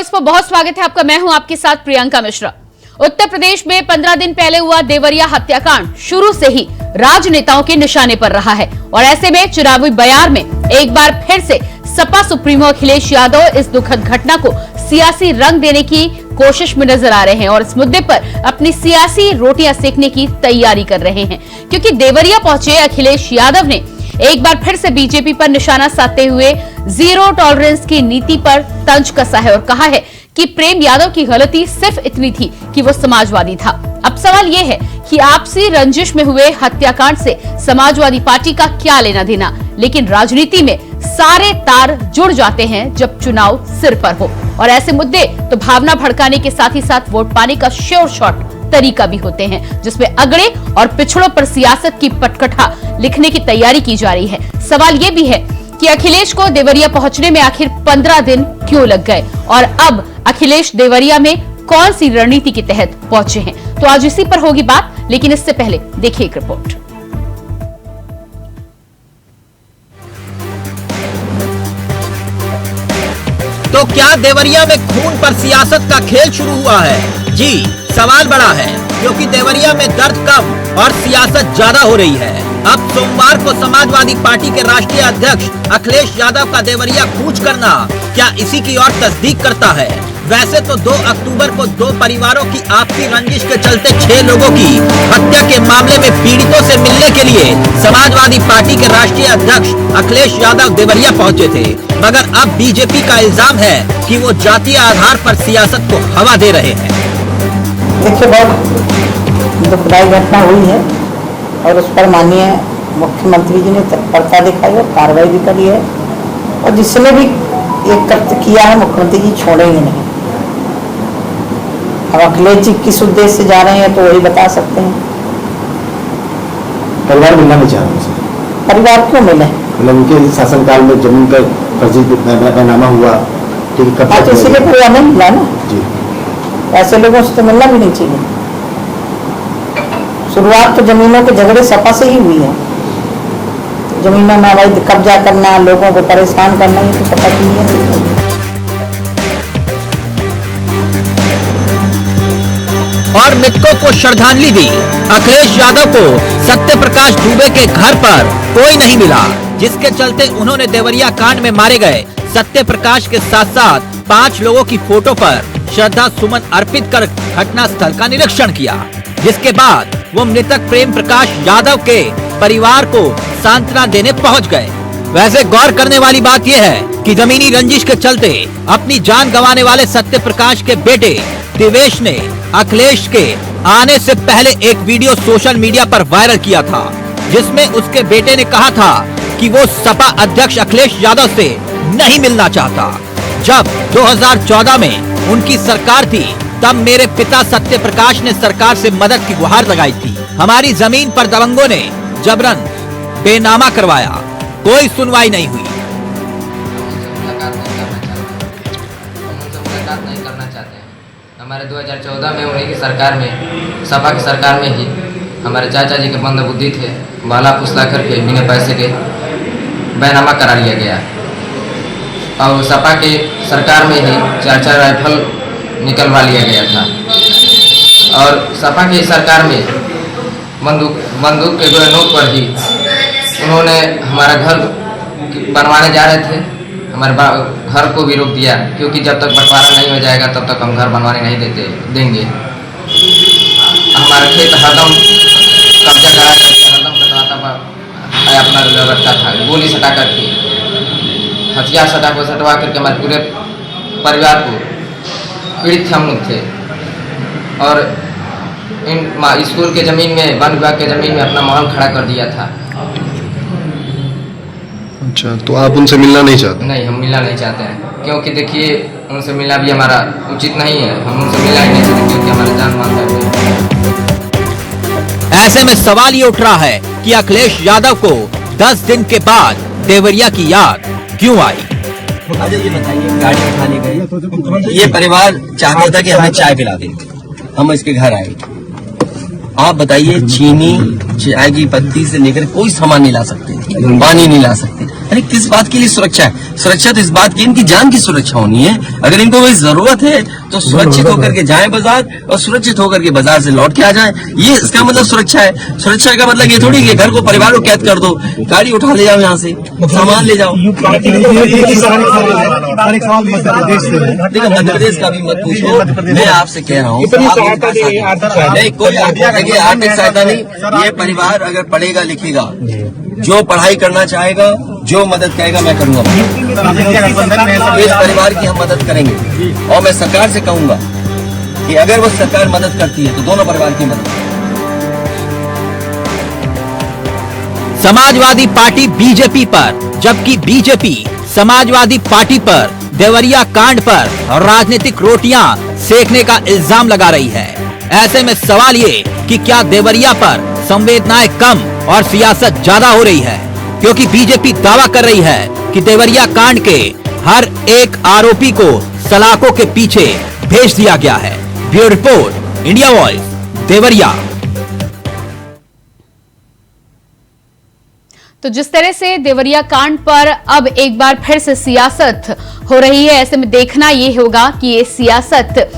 Voice पर बहुत स्वागत है आपका। मैं हूं आपके साथ प्रियंका मिश्रा। उत्तर प्रदेश में 15 दिन पहले हुआ देवरिया हत्याकांड शुरू से ही राजनेताओं के निशाने पर रहा है और ऐसे में चुनावी बयार में एक बार फिर से सपा सुप्रीमो अखिलेश यादव इस दुखद घटना को सियासी रंग देने की कोशिश में नजर आ रहे हैं और इस मुद्दे पर अपनी सियासी रोटियां सेकने की तैयारी कर रहे हैं, क्योंकि देवरिया पहुंचे अखिलेश यादव ने एक बार फिर से बीजेपी पर निशाना साधते हुए जीरो टॉलरेंस की नीति पर तंज कसा है और कहा है कि प्रेम यादव की गलती सिर्फ इतनी थी कि वो समाजवादी था। अब सवाल ये है कि आपसी रंजिश में हुए हत्याकांड से समाजवादी पार्टी का क्या लेना देना, लेकिन राजनीति में सारे तार जुड़ जाते हैं जब चुनाव सिर पर हो और ऐसे मुद्दे तो भावना भड़काने के साथ ही साथ वोट पाने का श्योर शॉट तरीका भी होते हैं, जिसमें अगड़े और पिछड़ों पर सियासत की पटकथा लिखने की तैयारी की जा रही है। सवाल ये भी है कि अखिलेश को देवरिया पहुंचने में आखिर 15 दिन क्यों लग गए और अब अखिलेश देवरिया में कौन सी रणनीति के तहत पहुंचे हैं। तो आज इसी पर होगी बात, लेकिन इससे पहले देखिए एक रिपोर्ट। तो क्या देवरिया में खून पर सियासत का खेल शुरू हुआ है? जी, सवाल बड़ा है, क्योंकि देवरिया में दर्द कम और सियासत ज्यादा हो रही है। अब सोमवार को समाजवादी पार्टी के राष्ट्रीय अध्यक्ष अखिलेश यादव का देवरिया कूच करना क्या इसी की ओर तस्दीक करता है? वैसे तो 2 अक्टूबर को 2 परिवारों की आपसी रंजिश के चलते 6 लोगों की हत्या के मामले में पीड़ितों से मिलने के लिए समाजवादी पार्टी के राष्ट्रीय अध्यक्ष अखिलेश यादव देवरिया पहुंचे थे, मगर अब बीजेपी का इल्जाम है कि वो जातीय आधार पर सियासत को हवा दे रहे हैं। देखिए, बहुत दुखदायी घटना हुई है और उस पर माननीय मुख्यमंत्री जी ने तत्परता दिखाई और कार्रवाई भी करी है और जिसने भी एक कृत्य किया है मुख्यमंत्री जी छोड़ेंगे नहीं। अब अखिलेश जी किस उद्देश्य से जा रहे हैं तो वही बता सकते हैं। परिवार मिलना नहीं चाह रहा। परिवार क्यों मिले? मतलब उनके शासनकाल में जमीन का फर्जी बैनामा हुआ, ठीक है, तो इसीलिए परिवार नहीं मिला ना जी। ऐसे लोगों से तो मिलना भी नहीं चाहिए। शुरुआत तो जमीनों के झगड़े सपा से ही हुई है। जमीनों में अवैध कब्जा करना, लोगों को परेशान करना, ये तो सपा की है। और मृतकों को श्रद्धांजलि दी। अखिलेश यादव को सत्य प्रकाश दुबे के घर पर कोई नहीं मिला, जिसके चलते उन्होंने देवरिया कांड में मारे गए सत्य प्रकाश के साथ साथ 5 लोगों की फोटो पर श्रद्धा सुमन अर्पित कर घटना स्थल का निरीक्षण किया, जिसके बाद वो मृतक प्रेम प्रकाश यादव के परिवार को सांत्वना देने पहुंच गए। वैसे गौर करने वाली बात यह है कि जमीनी रंजिश के चलते अपनी जान गंवाने वाले सत्य प्रकाश के बेटे दिवेश ने अखिलेश के आने से पहले एक वीडियो सोशल मीडिया पर वायरल किया था, जिसमें उसके बेटे ने कहा था कि वो सपा अध्यक्ष अखिलेश यादव से नहीं मिलना चाहता। जब 2014 में उनकी सरकार थी, तब मेरे पिता सत्य प्रकाश ने सरकार से मदद की गुहार लगाई थी। हमारी जमीन पर दबंगों ने जबरन बेनामा करवाया, कोई सुनवाई नहीं हुई। नहीं करना चाहते हैं। हमारे 2014 में उन्हीं की सरकार में, सपा की सरकार में ही हमारे चाचा जी के मंद बुद्धि थे, बाला फुसला करके बिना पैसे के बैनामा करा लिया गया और सपा के सरकार में ही 4-4 राइफल निकलवा लिया गया था और सपा की सरकार में बंदूक के नोक पर ही उन्होंने हमारा घर बनवाने जा रहे थे, हमारे घर को भी रोक दिया, क्योंकि जब तक बंटवारा नहीं हो जाएगा तब तक हम घर बनवाने नहीं देंगे। हमारा खेत हरदम कब्जा करा करके हरदम कटवाता अपना रखता था, गोली सटा करके, हथियार सटवा करके हमारे पूरे परिवार को पीड़ित हम लोग थे और इन स्कूल के जमीन में, वन विभाग के जमीन में अपना महल खड़ा कर दिया था। अच्छा, तो आप उनसे मिलना नहीं चाहते? नहीं, हम मिलना नहीं चाहते हैं, क्योंकि देखिए उनसे मिलना भी हमारा उचित नहीं है। हम उनसे मिलना ही नहीं चाहते क्योंकि हमारा जान माल है। ऐसे में सवाल ये उठ रहा है कि अखिलेश यादव को 10 दिन के बाद देवरिया की याद क्यों आई? ये बताइए, गाड़ी उठाने गए, ये परिवार चाहता था कि हमें चाय पिला दे, हम इसके घर आए। आप बताइए, चीनी, चाय की पत्ती से लेकर कोई सामान नहीं ला सकते, पानी नहीं ला सकते। अरे किस बात के लिए सुरक्षा है? सुरक्षा तो इस बात की, इनकी जान की सुरक्षा होनी है। अगर इनको कोई जरूरत है तो सुरक्षित होकर के जाए बाजार और सुरक्षित होकर के बाजार से लौट के आ जाए। ये इसका मतलब सुरक्षा है। सुरक्षा का मतलब ये थोड़ी कि घर को, परिवार को कैद कर दो, गाड़ी उठा ले जाओ, यहाँ से सामान ले जाओ। देखो मध्य प्रदेश का भी मत पूछो, मैं आपसे कह रहा हूँ नहीं कोई आर्थिक सहायता नहीं। ये परिवार अगर पढ़ेगा लिखेगा, जो पढ़ाई करना चाहेगा, जो मदद कहेगा मैं करूंगा। इस परिवार की हम मदद करेंगे और मैं सरकार से कहूंगा कि अगर वो सरकार मदद करती है तो दोनों परिवार की मदद। समाजवादी पार्टी बीजेपी पर, जबकि बीजेपी समाजवादी पार्टी पर देवरिया कांड पर राजनीतिक रोटियां सेकने का इल्जाम लगा रही है। ऐसे में सवाल ये कि क्या देवरिया पर संवेदनाएं कम और सियासत ज्यादा हो रही है, क्योंकि बीजेपी दावा कर रही है कि देवरिया कांड के हर एक आरोपी को सलाखों के पीछे भेज दिया गया है। Bureau report, India voice, Deoria. तो जिस तरह से देवरिया कांड पर अब एक बार फिर से सियासत हो रही है, ऐसे में देखना ये होगा कि ये सियासत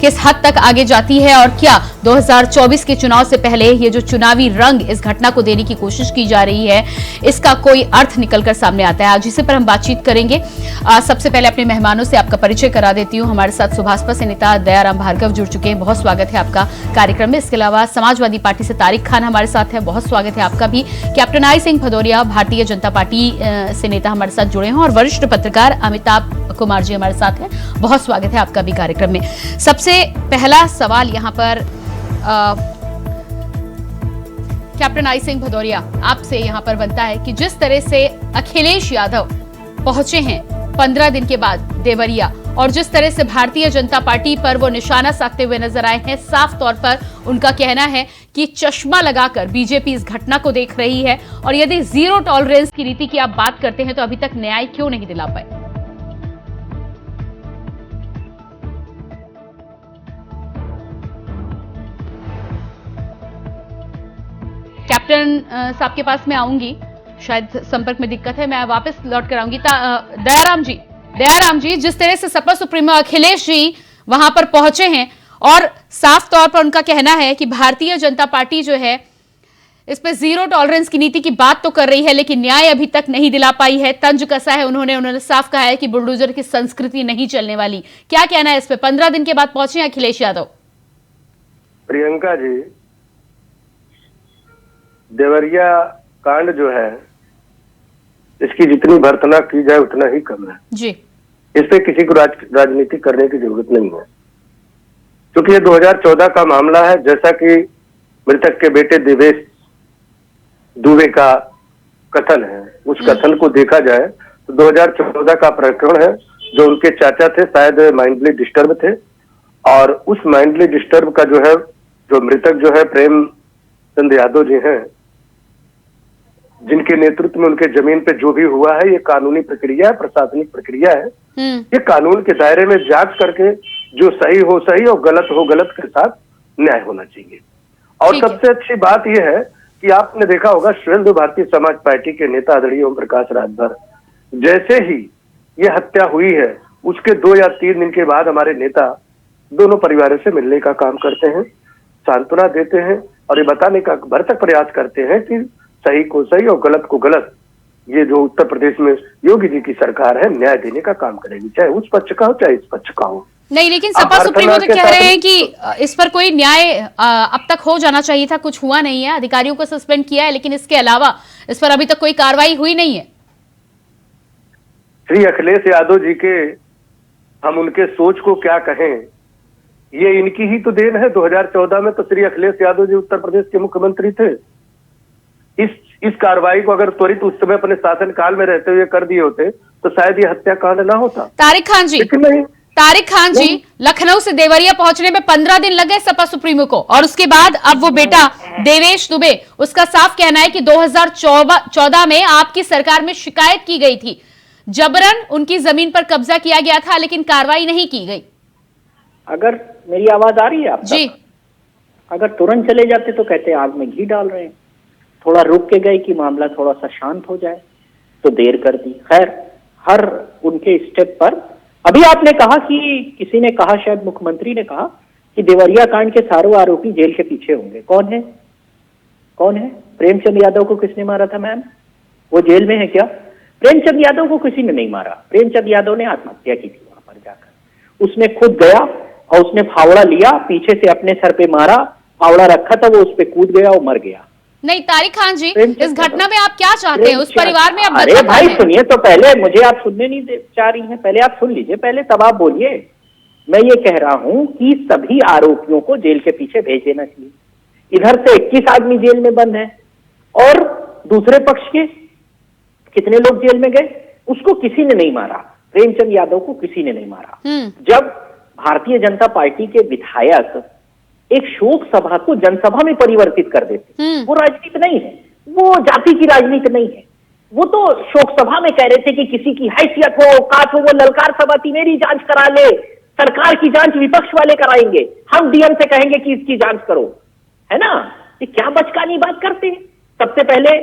किस हद तक आगे जाती है और क्या 2024 के चुनाव से पहले ये जो चुनावी रंग इस घटना को देने की कोशिश की जा रही है, इसका कोई अर्थ निकलकर सामने आता है। आज इसी पर हम बातचीत करेंगे। सबसे पहले अपने मेहमानों से आपका परिचय करा देती हूँ। हमारे साथ सुभाषपा से नेता दयाराम भार्गव जुड़ चुके हैं, बहुत स्वागत है आपका कार्यक्रम में। इसके अलावा समाजवादी पार्टी से तारिक खान हमारे साथ है, बहुत स्वागत है आपका भी। Captain I Singh Bhadauria Bharatiya Janata party से नेता हमारे साथ जुड़े हैं और वरिष्ठ पत्रकार अमिताभ कुमार जी हमारे साथ हैं, बहुत स्वागत है आपका भी कार्यक्रम में। सबसे पहला सवाल यहाँ पर कैप्टन आई सिंह भदौरिया आपसे यहाँ पर बनता है कि जिस तरह से अखिलेश यादव पहुंचे हैं 15 दिन के बाद देवरिया, और जिस तरह से भारतीय जनता पार्टी पर वो निशाना साधते हुए नजर आए हैं, साफ तौर पर उनका कहना है कि चश्मा लगाकर बीजेपी इस घटना को देख रही है, और यदि जीरो टॉलरेंस की नीति की आप बात करते हैं तो अभी तक न्याय क्यों नहीं दिला पाए? कैप्टन साहब के पास मैं आऊंगी, शायद संपर्क में दिक्कत है, मैं वापस लौट कर आऊंगी। दयाराम जी, जिस तरह से सपा सुप्रीमो अखिलेश जी वहां पर पहुंचे हैं और साफ तौर पर उनका कहना है कि भारतीय जनता पार्टी जो है इस पर जीरो टॉलरेंस की नीति की बात तो कर रही है लेकिन न्याय अभी तक नहीं दिला पाई है, तंज कसा है उन्होंने साफ कहा है कि बुलडोजर की संस्कृति नहीं चलने वाली। क्या कहना है इस पे? 15 दिन के बाद पहुंचे हैं अखिलेश यादव। प्रियंका जी, देवरिया कांड जो है इसकी जितनी भर्त्सना की जाए उतना ही कम है जी। इस पे किसी को राजनीति करने की जरूरत नहीं है, क्योंकि ये 2014 का मामला है। जैसा कि मृतक के बेटे देवेश दुबे का कथन है, उस कथन को देखा जाए तो 2014 का प्रकरण है, जो उनके चाचा थे, शायद माइंडली डिस्टर्ब थे, और उस माइंडली डिस्टर्ब का जो है, जो मृतक जो है प्रेम चंद यादव जी हैं, जिनके नेतृत्व में उनके जमीन पे जो भी हुआ है, ये कानूनी प्रक्रिया है, प्रशासनिक प्रक्रिया है। ये कानून के दायरे में जांच करके जो सही हो सही और गलत हो गलत के साथ न्याय होना चाहिए। और सबसे अच्छी बात यह है कि आपने देखा होगा हिंदू भारतीय समाज पार्टी के नेता आदरणीय ओम प्रकाश राजभर, जैसे ही ये हत्या हुई है उसके 2 या 3 दिन के बाद हमारे नेता दोनों परिवारों से मिलने का काम करते हैं, सांत्वना देते हैं और ये बताने का भरसक प्रयास करते हैं कि सही को सही और गलत को गलत, ये जो उत्तर प्रदेश में योगी जी की सरकार है न्याय देने का काम करेगी, चाहे उस पक्ष का हो चाहे इस पक्ष का हो। नहीं, लेकिन सपा सुप्रीमो तो कह रहे हैं कि इस पर कोई न्याय अब तक हो जाना चाहिए था, कुछ हुआ नहीं है, अधिकारियों को सस्पेंड किया है, लेकिन इसके अलावा इस पर अभी तक कोई कार्रवाई हुई नहीं है। श्री अखिलेश यादव जी के, हम उनके सोच को क्या कहें, ये इनकी ही तो देन है। 2014 में तो श्री अखिलेश यादव जी उत्तर प्रदेश के मुख्यमंत्री थे। इस कार्रवाई को अगर त्वरित उस समय अपने शासन काल में रहते हुए कर दिए होते तो शायद ये हत्याकांड ना होता। तारिक खान जी, लखनऊ से देवरिया पहुंचने में 15 दिन लग गए सपा सुप्रीमो को, और उसके बाद अब वो बेटा देवेश दुबे, उसका साफ कहना है कि 2014 में आपकी सरकार में शिकायत की गई थी, जबरन उनकी जमीन पर कब्जा किया गया था, लेकिन कार्रवाई नहीं की गई। अगर मेरी आवाज आ रही है आप जी? अगर तुरंत चले जाते तो कहते आग में घी डाल रहे हैं, थोड़ा रुक के गए कि मामला थोड़ा सा शांत हो जाए, तो देर कर दी। खैर, हर उनके स्टेप पर अभी आपने कहा कि किसी ने कहा, शायद मुख्यमंत्री ने कहा कि देवरिया कांड के सारे आरोपी जेल के पीछे होंगे। कौन है? कौन है? प्रेमचंद यादव को किसने मारा था मैम? वो जेल में है क्या? प्रेमचंद यादव को किसी ने नहीं मारा। प्रेमचंद यादव ने आत्महत्या की थी वहां पर जाकर। उसने खुद गया और उसने फावड़ा लिया, पीछे से अपने सर पे मारा, फावड़ा रखा था, वो उस पे कूद गया और मर गया। नहीं तारिक खान जी, इस घटना में आप क्या चाहते हैं? उस परिवार में आप अरे बचा भाई पाए? सुनिए तो, पहले मुझे आप सुनने नहीं चाह रही हैं, पहले आप सुन लीजिए पहले, तब आप बोलिए। मैं ये कह रहा हूं कि सभी आरोपियों को जेल के पीछे भेज देना चाहिए। इधर से 21 आदमी जेल में बंद है और दूसरे पक्ष के कितने लोग जेल में गए? उसको किसी ने नहीं मारा, प्रेमचंद यादव को किसी ने नहीं मारा। जब भारतीय जनता पार्टी के विधायक एक शोक सभा को जनसभा में परिवर्तित कर देते, वो राजनीति नहीं है, वो जाति की राजनीति नहीं है। वो तो शोक सभा में कह रहे थे कि किसी की हैसियत हो, औकात हो, वो ललकार सभा थी, मेरी जांच करा ले, सरकार की जांच विपक्ष वाले कराएंगे, हम डीएम से कहेंगे कि इसकी जांच करो, है ना? ये क्या बचकानी बात करते हैं। सबसे पहले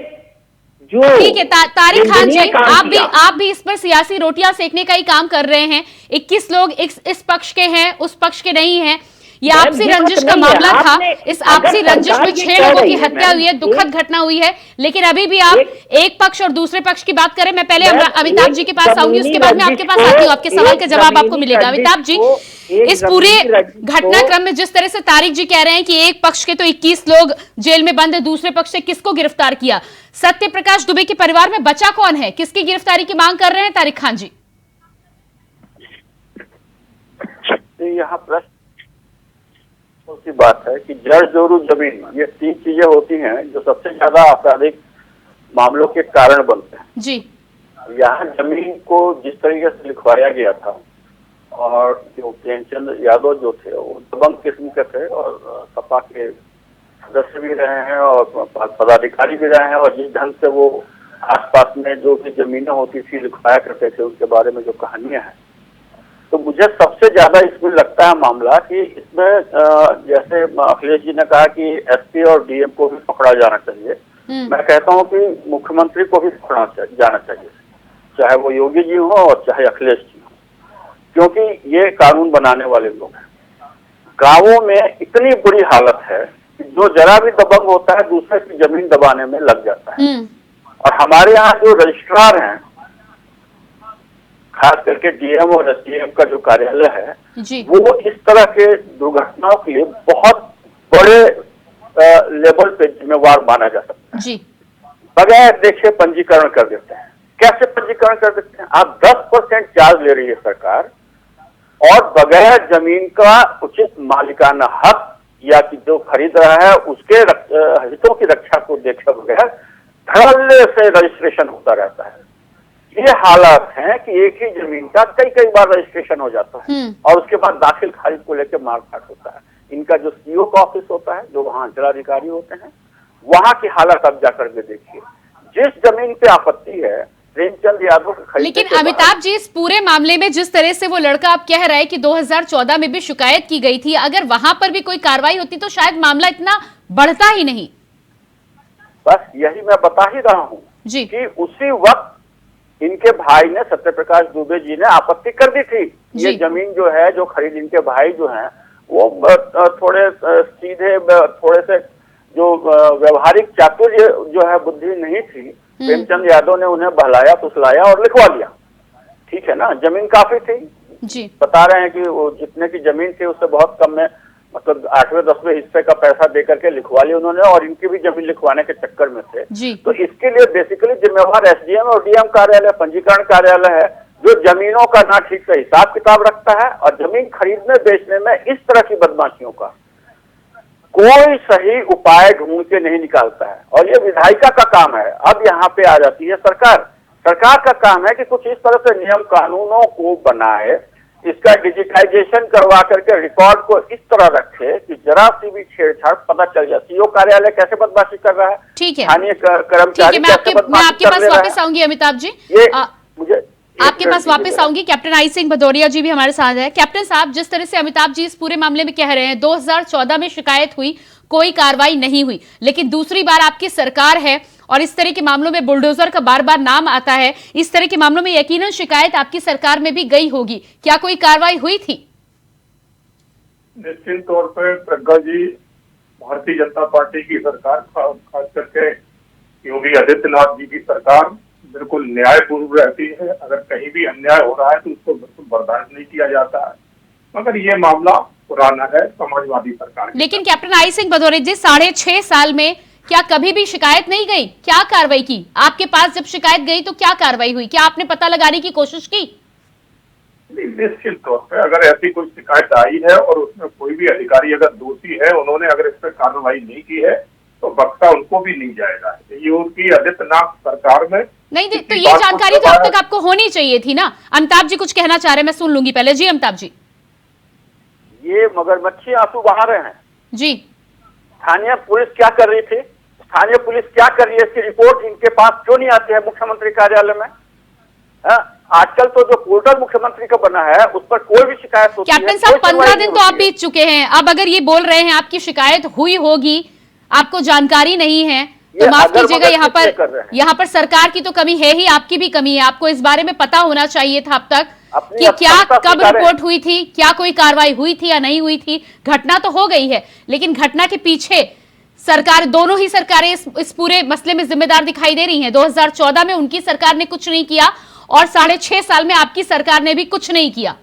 जो ठीक है तारिक खान जी, आप भी इस पर सियासी रोटियां सेकने का ही काम कर रहे हैं। 21 लोग इस पक्ष के हैं, उस पक्ष के नहीं हैं। ये आपसी रंजिश का मामला था। इस आपसी रंजिश में 6 लोगों की हत्या हुई है, दुखद घटना हुई है, लेकिन अभी भी आप एक पक्ष और दूसरे पक्ष की बात करें। मैं पहले अमिताभ जी के पास आऊंगी, उसके बाद मैं आपके पास आती हूँ, आपके सवाल का जवाब आपको मिलेगा। अमिताभ जी, इस पूरे घटनाक्रम में जिस तरह से तारिक जी कह रहे हैं कि एक पक्ष के तो 21 लोग जेल में बंद है, दूसरे पक्ष से किसको गिरफ्तार किया? सत्य प्रकाश दुबे के परिवार में बचा कौन है? किसकी गिरफ्तारी की मांग कर रहे हैं तारिक खान जी? यहाँ प्रश्न सी बात है कि जड़ जोरू जमीन, ये 3 चीजें होती हैं जो सबसे ज्यादा आपराधिक मामलों के कारण बनते हैं जी। यहाँ जमीन को जिस तरीके से लिखवाया गया था, और जो प्रेमचंद यादव जो थे वो दबंग किस्म के थे और सपा के सदस्य भी रहे हैं और पदाधिकारी भी रहे हैं, और जिस ढंग से वो आसपास में जो भी जमीनें होती थी लिखवाया करते थे, उसके बारे में जो कहानियां हैं, तो मुझे सबसे ज्यादा इसमें लगता है मामला कि इसमें जैसे अखिलेश जी ने कहा कि एसपी और डीएम को भी पकड़ा जाना चाहिए, मैं कहता हूं कि मुख्यमंत्री को भी पकड़ा जाना चाहिए, चाहे वो योगी जी हो और चाहे अखिलेश जी हो, क्योंकि ये कानून बनाने वाले लोग हैं। गांवों में इतनी बुरी हालत है कि जो जरा भी दबंग होता है दूसरे की जमीन दबाने में लग जाता है। और हमारे यहाँ जो रजिस्ट्रार हैं, खास करके डीएम और एसडीएम का जो कार्यालय है, वो इस तरह के दुर्घटनाओं के लिए बहुत बड़े लेवल पे जिम्मेवार माना जा सकता है। बगैर देखे पंजीकरण कर देते हैं। कैसे पंजीकरण कर देते हैं? आप 10% चार्ज ले रही है सरकार, और बगैर जमीन का उचित मालिकाना हक या कि जो खरीद रहा है उसके हितों की रक्षा को देखे बगैर धड़ल्ले से रजिस्ट्रेशन होता रहता है। ये हालात हैं कि एक ही जमीन का कई बार रजिस्ट्रेशन हो जाता है और उसके बाद दाखिल खारिज को लेकर मारकाट होता है। इनका जो सीओ का ऑफिस होता है, जो वहाँ जिलाधिकारी होते हैं, वहाँ की हालत अब जाकर के देखिए। जिस जमीन पे आपत्ति है प्रेमचंद यादव को खरीदने, लेकिन अमिताभ जी, इस पूरे मामले में जिस तरह से वो लड़का आप कह रहे हैं कि 2014 में भी शिकायत की गई थी, अगर वहां पर भी कोई कार्रवाई होती तो शायद मामला इतना बढ़ता ही नहीं। बस यही मैं बता ही रहा हूँ कि उसी वक्त इनके भाई ने, सत्य प्रकाश दुबे जी ने आपत्ति कर दी थी। ये जमीन जो है, जो खरीद इनके भाई जो हैं, वो थोड़े सीधे, थोड़े से जो व्यवहारिक चातुर्य जो है, बुद्धि नहीं थी। प्रेमचंद यादव ने उन्हें बहलाया फुसलाया और लिखवा दिया। ठीक है ना, जमीन काफी थी जी। बता रहे हैं कि वो जितने की जमीन थी उससे बहुत कम में, मतलब 8वें-10वें हिस्से का पैसा देकर के लिखवा लिया उन्होंने, और इनकी भी जमीन लिखवाने के चक्कर में थे जी। तो इसके लिए बेसिकली जिम्मेवार एसडीएम और डीएम कार्यालय, पंजीकरण कार्यालय है, जो जमीनों का ना ठीक से हिसाब किताब रखता है और जमीन खरीदने बेचने में इस तरह की बदमाशियों का कोई सही उपाय ढूंढ के नहीं निकालता है। और ये विधायिका का काम है। अब यहाँ पे आ जाती है सरकार। सरकार का काम है कि कुछ इस तरह से नियम कानूनों को बनाए, इसका डिजिटाइजेशन करवा करके रिकॉर्ड को इस तरह रखे कि जरा सी भी छेड़छाड़ पता चल जाए। सीओ कार्यालय कैसे बदमाशी कर रहा है, ठीक है, स्थानीय कर्मचारी मैं आपके पास वापस आऊंगी अमिताभ जी, मुझे आपके पास वापस आऊंगी। कैप्टन आई सिंह भदौरिया जी भी हमारे साथ है। कैप्टन साहब, जिस तरह से अमिताभ जी इस पूरे मामले में कह रहे हैं, 2014 में शिकायत हुई, कोई कार्रवाई नहीं हुई, लेकिन दूसरी बार आपकी सरकार है और इस तरह के मामलों में बुलडोजर का बार बार नाम आता है, इस तरह के मामलों में यकीनन शिकायत आपकी सरकार में भी गई होगी, क्या कोई कार्रवाई हुई थी? निश्चित तौर पर प्रियंका जी, भारतीय जनता पार्टी की सरकार, खास करके योगी आदित्यनाथ जी की सरकार बिल्कुल न्यायपूर्ण रहती है। अगर कहीं भी अन्याय हो रहा है तो उसको बिल्कुल बर्दाश्त नहीं किया जाता है, मगर ये मामला पुराना है समाजवादी सरकार। लेकिन कैप्टन आई सिंह भदौरिया जी, 6.5 साल में क्या कभी भी शिकायत नहीं गई? क्या कार्रवाई की आपके पास? जब शिकायत गई तो क्या कार्रवाई हुई? क्या आपने पता लगाने की कोशिश की? निश्चित तौर पर अगर ऐसी कोई शिकायत आई है और उसमें कोई भी अधिकारी अगर दोषी है, उन्होंने अगर इस पर कार्रवाई नहीं की है तो बख्शा उनको भी नहीं जाएगा। ये उनकी आदित्यनाथ सरकार में नहीं, तो ये जानकारी तो अब तक आपको होनी चाहिए थी ना। अमिताभ जी कुछ कहना चाह रहे हैं, मैं सुन लूंगी पहले। जी अमिताभ जी। ये मगरमच्छी आंसू बहा रहे हैं जी। स्थानीय पुलिस क्या कर रही थी, स्थानीय पुलिस क्या कर रही है, इसकी रिपोर्ट इनके पास क्यों नहीं आती है मुख्यमंत्री कार्यालय में? आजकल तो जो पोर्टल मुख्यमंत्री का बना है उस पर कोई भी शिकायत होती है। कैप्टन साहब, 15 दिन तो आप बीत चुके हैं, अब अगर ये बोल रहे हैं आपकी शिकायत हुई होगी, आपको जानकारी नहीं है, तो माफ कीजिएगा, यहाँ पर सरकार की तो कमी है ही, आपकी भी कमी है। आपको इस बारे में पता होना चाहिए था अब तक कि क्या कब रिपोर्ट हुई थी, क्या कोई कार्रवाई हुई थी या नहीं हुई थी। घटना तो हो गई है, लेकिन घटना के पीछे सरकार, दोनों ही सरकारें इस पूरे मसले में जिम्मेदार दिखाई दे रही हैं। 2014 में उनकी सरकार ने कुछ नहीं किया और 6.5 साल में आपकी सरकार ने भी कुछ नहीं किया।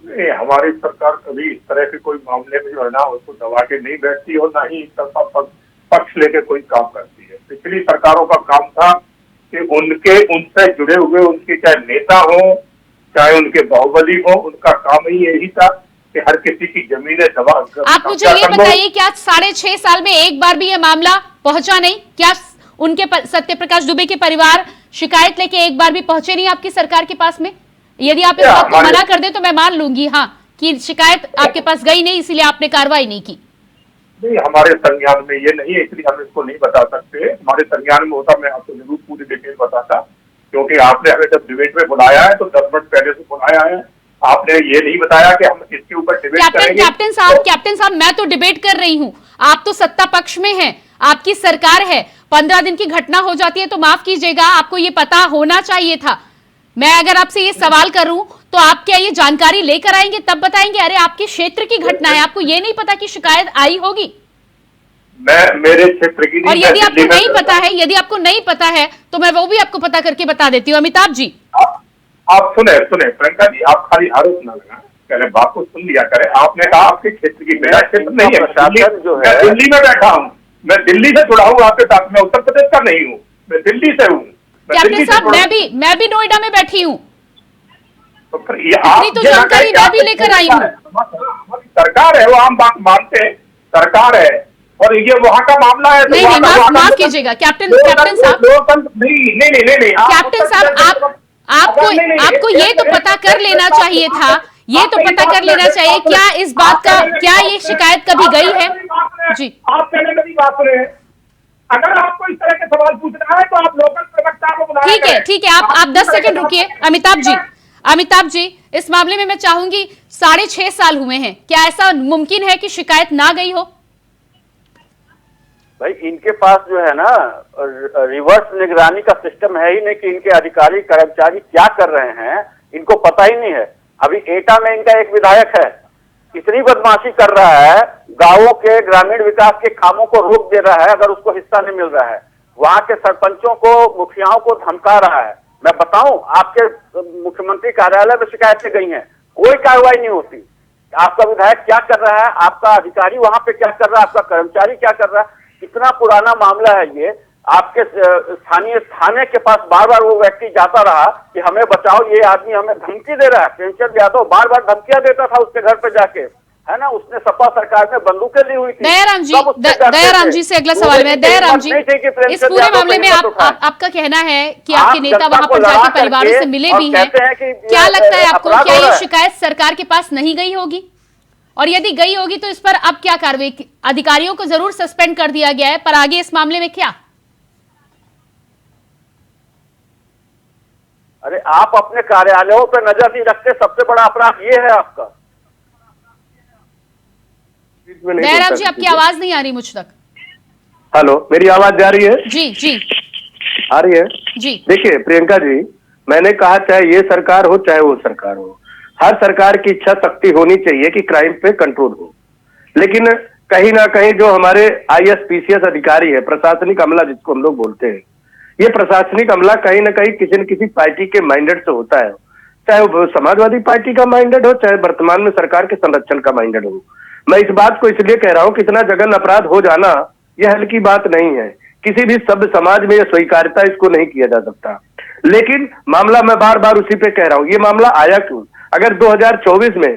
नहीं, हमारी सरकार कभी इस तरह के कोई मामले में जो है ना उसको दबा के नहीं बैठती और ना ही पक्ष लेके कोई काम करती है। पिछली सरकारों का काम था कि उनसे जुड़े हुए उनके चाहे नेता हो चाहे उनके बाहुबली हो, उनका काम ही यही था कि हर किसी की जमीनें दबा। आप मुझे ये बताइए, क्या 6.5 साल में एक बार भी ये मामला पहुंचा नहीं? क्या उनके सत्य प्रकाश दुबे के परिवार शिकायत लेके एक बार भी पहुंचे नहीं आपकी सरकार के पास में? यदि आप इस बात को मना कर दे तो मैं मान लूंगी, हाँ, कि शिकायत आपके पास गई नहीं इसीलिए आपने कार्रवाई नहीं की। नहीं, हमारे संज्ञान में ये नहीं है, इसलिए हम इसको नहीं बता सकते। हमारे संज्ञान में होता मैं आपको जरूर पूरी डिटेल बताता, क्योंकि आपने हमें जब डिबेट में बुलाया है तो 10 मिनट पहले से बुलाया है। आपने ये नहीं बताया कि हम इसके ऊपर डिबेट करेंगे। कैप्टन साहब, मैं तो डिबेट कर रही हूँ, आप तो सत्ता पक्ष में हैं, आपकी सरकार है। 15 दिन की घटना हो जाती है तो माफ कीजिएगा, आपको ये पता होना चाहिए था। मैं अगर आपसे ये सवाल करूं तो आप क्या ये जानकारी लेकर आएंगे तब बताएंगे अरे आपके क्षेत्र की घटना है, आपको ये नहीं पता कि शिकायत आई होगी? मैं मेरे क्षेत्र की नहीं, और यदि आपको नहीं पता है, यदि आपको नहीं पता है तो मैं वो भी आपको पता करके बता देती हूँ। अमिताभ जी, आप सुने प्रियंका जी, आप खाली आरोप ना लगाएं, पहले बात को सुन लिया करें। आपने कहा आपके क्षेत्र की, मेरा क्षेत्र नहीं है, मैं दिल्ली में बैठा हूँ, मैं दिल्ली से जुड़ा हूँ आपके साथ, मैं उत्तर प्रदेश का नहीं हूँ, मैं दिल्ली से हूँ। कैप्टन साहब, मैं भी नोएडा में बैठी हूँ, तो इतनी तो जानकारी मैं भी लेकर आई हूँ। सरकार है, वो हम बात मानते हैं, सरकार है और ये वहाँ का मामला है। नहीं, माफ कीजिएगा कैप्टन साहब, नहीं कैप्टन साहब, आपको ये तो पता कर लेना चाहिए था, ये तो पता कर लेना चाहिए क्या इस बात का, क्या ये शिकायत कभी गई है? जी, आप पहले मेरी बात सुने। अगर आपको इस तरह के सवाल पूछना है तो आप लोकल प्रवक्ता को बुलाएं। ठीक है, आप 10 सेकंड रुकिए। अमिताभ जी, इस मामले में मैं चाहूंगी, 6.5 साल हुए हैं, क्या ऐसा मुमकिन है कि शिकायत ना गई हो? भाई, इनके पास जो है ना रिवर्स निगरानी का सिस्टम है ही नहीं कि इनके अधिकारी कर्मचारी क्या कर रहे हैं, इनको पता ही नहीं है। अभी एटा में इनका एक विधायक है, इतनी बदमाशी कर रहा है, गांवों के ग्रामीण विकास के कामों को रोक दे रहा है अगर उसको हिस्सा नहीं मिल रहा है। वहां के सरपंचों को, मुखियाओं को धमका रहा है। मैं बताऊं, आपके मुख्यमंत्री कार्यालय में शिकायतें गई हैं, कोई कार्रवाई नहीं होती। आपका विधायक क्या कर रहा है, आपका अधिकारी वहां पे क्या कर रहा है, आपका कर्मचारी क्या कर रहा है? कितना पुराना मामला है ये। आपके स्थानीय थाने के पास बार बार वो व्यक्ति जाता रहा कि हमें बचाओ, ये आदमी हमें धमकी दे रहा है। प्रेमचंद यादव बार बार धमकियां देता था उसके घर पे जाके, है ना। उसने सपा सरकार में बंदूकें ली हुई थी। दयाराम जी से अगला सवाल है। दयाराम जी, इस पूरे मामले में आपका कहना है कि आपके नेता वहां पर जाके परिवारों से मिले भी हैं, क्या लगता है आपको, क्या ये शिकायत सरकार के पास नहीं गई होगी? और यदि गई होगी तो इस पर अब क्या कार्रवाई? अधिकारियों को जरूर सस्पेंड कर दिया गया है, पर आगे इस मामले में क्या? अरे, आप अपने कार्यालयों पर नजर नहीं रखते, सबसे बड़ा अपराध ये है आपका। दयाराम जी, आपकी आवाज नहीं आ रही मुझ तक। हेलो, मेरी आवाज जा रही है? जी जी आ रही है जी। देखिए प्रियंका जी, मैंने कहा चाहे ये सरकार हो चाहे वो सरकार हो, हर सरकार की इच्छा शक्ति होनी चाहिए कि क्राइम पे कंट्रोल हो। लेकिन कहीं ना कहीं जो हमारे IAS PCS अधिकारी है, प्रशासनिक अमला जिसको हम लोग बोलते हैं, ये प्रशासनिक अमला कहीं ना कहीं किसी न किसी पार्टी के माइंडेड से होता है, चाहे वो समाजवादी पार्टी का माइंडेड हो, चाहे वर्तमान में सरकार के संरक्षण का माइंडेड हो। मैं इस बात को इसलिए कह रहा हूं कि इतना जघन्य अपराध हो जाना यह हल्की बात नहीं है। किसी भी सभ्य समाज में यह स्वीकार्यता इसको नहीं किया जा सकता। लेकिन मामला मैं बार बार उसी पे कह रहा हूं, ये मामला आया क्यों? अगर 2024 में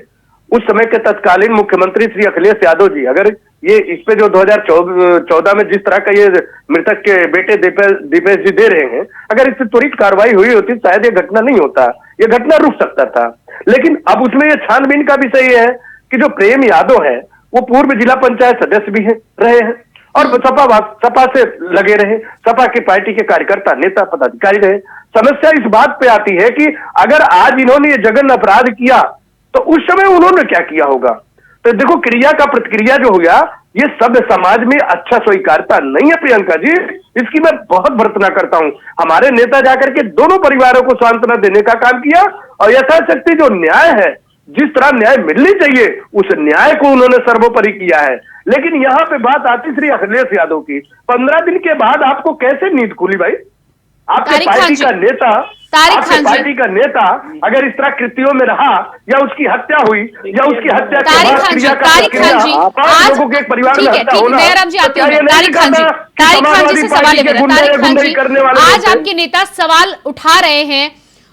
उस समय के तत्कालीन मुख्यमंत्री श्री अखिलेश यादव जी अगर ये इस पे जो 2014 में जिस तरह का ये मृतक के बेटे दीपेश जी दे रहे हैं, अगर इस पे त्वरित कार्रवाई हुई होती शायद ये घटना नहीं होता, ये घटना रुक सकता था। लेकिन अब उसमें ये छानबीन का विषय ये है कि जो प्रेम यादव है वो पूर्व जिला पंचायत सदस्य भी रहे हैं और सपा से लगे रहे, सपा की पार्टी के कार्यकर्ता, नेता, पदाधिकारी रहे। समस्या इस बात पे आती है कि अगर आज इन्होंने ये जघन्य अपराध किया तो उस समय उन्होंने क्या किया होगा? तो देखो, क्रिया का प्रतिक्रिया जो हो गया, ये सभ्य समाज में अच्छा स्वीकारता नहीं है प्रियंका जी। इसकी मैं बहुत भर्त्सना करता हूं। हमारे नेता जाकर के दोनों परिवारों को सांत्वना देने का काम किया और यथाशक्ति जो न्याय है, जिस तरह न्याय मिलनी चाहिए, उस न्याय को उन्होंने सर्वोपरि किया है। लेकिन यहाँ पे बात आती श्री अखिलेश यादव की, 15 दिन के बाद आपको कैसे नींद खुली भाई? आपके पार्टी का नेता, आपके पार्टी का नेता अगर इस तरह कृत्यों में रहा या उसकी हत्या हुई या उसकी हत्या के बाद क्रिया का लोगों के एक परिवार में हत्या होना, आज आपके नेता सवाल उठा रहे हैं,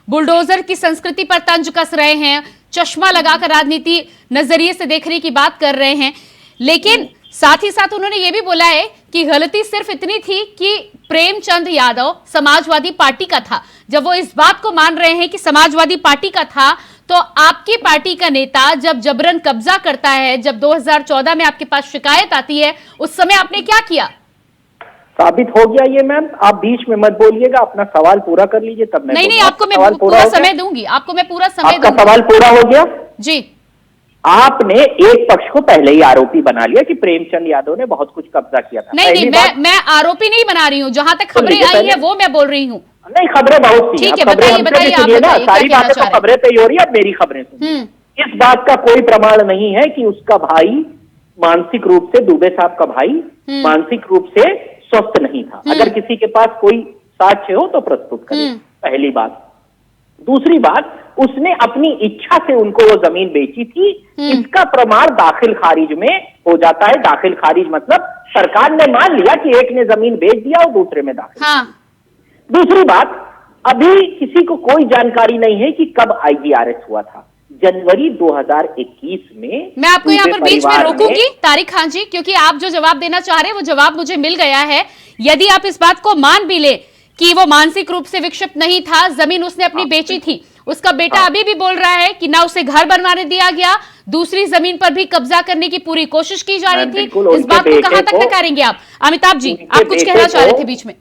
बुलडोजर की संस्कृति पर तंज कस रहे हैं, चश्मा लगाकर राजनीति नजरिए से देखने की बात कर रहे हैं, लेकिन साथ ही साथ उन्होंने ये भी बोला है कि गलती सिर्फ इतनी थी कि प्रेमचंद यादव समाजवादी पार्टी का था। जब वो इस बात को मान रहे हैं कि समाजवादी पार्टी का था, तो आपकी पार्टी का नेता जब जबरन कब्जा करता है, जब 2014 में आपके पास शिकायत आती है, उस समय आपने क्या किया? साबित हो गया ये मैम, आप बीच में मत बोलिएगा, अपना सवाल पूरा कर लीजिए तब मैं नहीं, आपको मैं पूरा समय दूंगी, आपको मैं पूरा समय दूंगी। आपका सवाल पूरा हो गया जी। आपने एक पक्ष को पहले ही आरोपी बना लिया कि प्रेमचंद यादव ने बहुत कुछ कब्जा किया था। नहीं, मैं आरोपी नहीं बना रही हूँ, जहां तक खबरें आई है वो मैं बोल रही हूँ। नहीं, खबरें बहुत सी ठीक है, बताइए आप सारी बातें तो खबरें पे ही हो रही है। अब मेरी खबरें सुनिए। इस बात का कोई प्रमाण नहीं है कि उसका भाई मानसिक रूप से, दुबे साहब का भाई मानसिक रूप से स्वस्थ नहीं था। अगर किसी के पास कोई साक्ष्य हो तो प्रस्तुत करें, पहली बात। दूसरी बात, उसने अपनी इच्छा से उनको वो जमीन बेची थी, इसका प्रमाण दाखिल खारिज में हो जाता है। दाखिल खारिज मतलब सरकार ने मान लिया कि एक ने जमीन बेच दिया और दूसरे में दाखिल। दूसरी बात, अभी किसी को कोई जानकारी नहीं है कि कब IGRS हुआ था। जनवरी 2021 में। मैं आपको यहाँ पर बीच में रोकूंगी तारिक खान जी, क्योंकि आप जो जवाब देना चाह रहे हैं वो जवाब मुझे मिल गया है। यदि आप इस बात को मान भी ले कि वो मानसिक रूप से विक्षिप्त नहीं था, जमीन उसने अपनी बेची थी, उसका बेटा अभी भी बोल रहा है कि ना उसे घर बनवाने दिया गया, दूसरी जमीन पर भी कब्जा करने की पूरी कोशिश की जा रही थी। इस बात को कहां तक नकारेंगे आप? अमिताभ जी, आप कुछ कहना चाह रहे थे बीच में।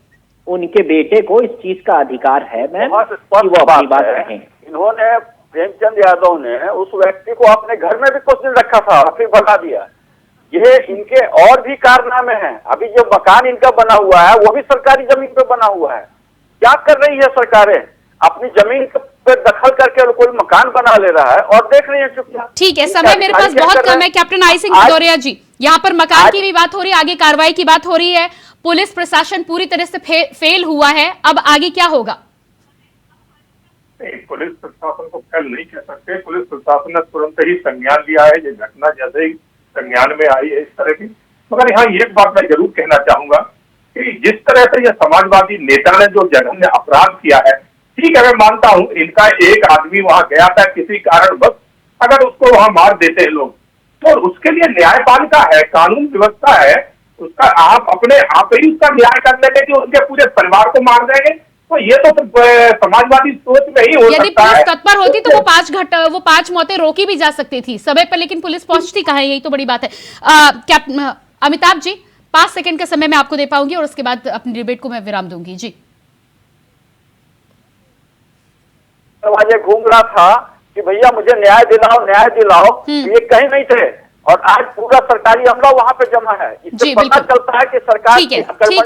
उनके बेटे को इस चीज का अधिकार है मैम कि वो अपनी बात कहें। इन्होंने, प्रेमचंद यादव ने उस व्यक्ति को अपने घर में भी कुछ दिन रखा था, फिर भगा दिया। ये इनके और भी कारनामे हैं। अभी जो मकान इनका बना हुआ है वो भी सरकारी जमीन पे बना हुआ है। क्या कर रही है सरकारें? अपनी जमीन पे दखल करके कोई मकान बना ले रहा है और देख रही है चुपचाप। ठीक है, समय मेरे पास बहुत कम है। कैप्टन आई सिंह भदौरिया जी, यहाँ पर मकान की भी बात हो रही है, आगे कार्रवाई की बात हो रही है। पुलिस प्रशासन पूरी तरह से फेल हुआ है, अब आगे क्या होगा? पुलिस प्रशासन को फेल नहीं कह सकते। पुलिस प्रशासन ने तुरंत ही संज्ञान लिया है। ये घटना जैसे ही संज्ञान में आई है इस तरह की। मगर यहाँ एक बात मैं जरूर कहना चाहूंगा कि जिस तरह से यह समाजवादी नेता ने जो जघन्य अपराध किया है, ठीक है, मैं मानता हूँ इनका एक आदमी वहां गया था किसी कारण बस, अगर उसको वहां मार देते हैं लोग तो उसके लिए न्यायपालिका है, कानून व्यवस्था है, उसका आप अपने आप ही उसका न्याय कर लेंगे कि उनके पूरे परिवार को मार देंगे, तो ये तो समाजवादी सोच में ही हो सकता है। यदि पुलिस तत्पर होती तो वो 5 मौतें रोकी भी जा सकती थी समय पर, लेकिन पुलिस पहुंचती कहाँ है, यही तो बड़ी बात है। अमिताभ जी, 5 सेकंड का समय मैं आपको दे पाऊंगी और उसके बाद अपनी डिबेट को मैं विराम दूंगी। जी, दरवाजे घूम रहा था कि भैया मुझे न्याय दिलाओ, न्याय दिलाओ। ये कहीं नहीं थे। और आज पूरा सरकारी अमला वहां पे जमा है। इससे पता चलता है कि सरकार ठीक है,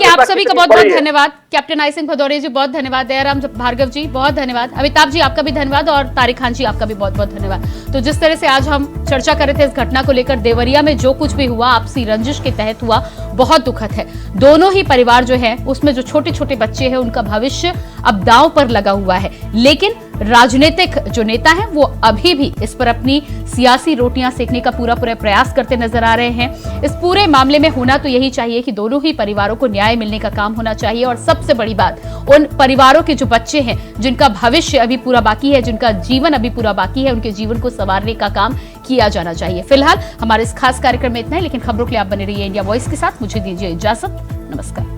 आप सभी का बहुत बहुत धन्यवाद। कैप्टन आई सिंह भदौरिया जी बहुत धन्यवाद, दयाराम भार्गव जी बहुत धन्यवाद, अमिताभ जी आपका भी धन्यवाद और तारिक खान जी आपका भी बहुत बहुत धन्यवाद। तो जिस तरह से आज हम चर्चा कर रहे थे इस घटना को लेकर, देवरिया में जो कुछ भी हुआ आपसी रंजिश के तहत हुआ, बहुत दुखद है। दोनों ही परिवार जो है उसमें जो छोटे छोटे बच्चे हैं उनका भविष्य अब दांव पर लगा हुआ है, लेकिन राजनीतिक जो नेता हैं वो अभी भी इस पर अपनी सियासी रोटियां सेकने का पूरा प्रयास करते नजर आ रहे हैं। इस पूरे मामले में होना तो यही चाहिए कि दोनों ही परिवारों को न्याय मिलने का काम होना चाहिए, और सबसे बड़ी बात उन परिवारों के जो बच्चे हैं जिनका भविष्य अभी पूरा बाकी है, जिनका जीवन अभी पूरा बाकी है, उनके जीवन को संवारने का काम किया जाना चाहिए। फिलहाल हमारे इस खास कार्यक्रम में इतना ही, लेकिन खबरों के लिए आप बने रहिए इंडिया वॉइस के साथ। मुझे दीजिए इजाजत, नमस्कार।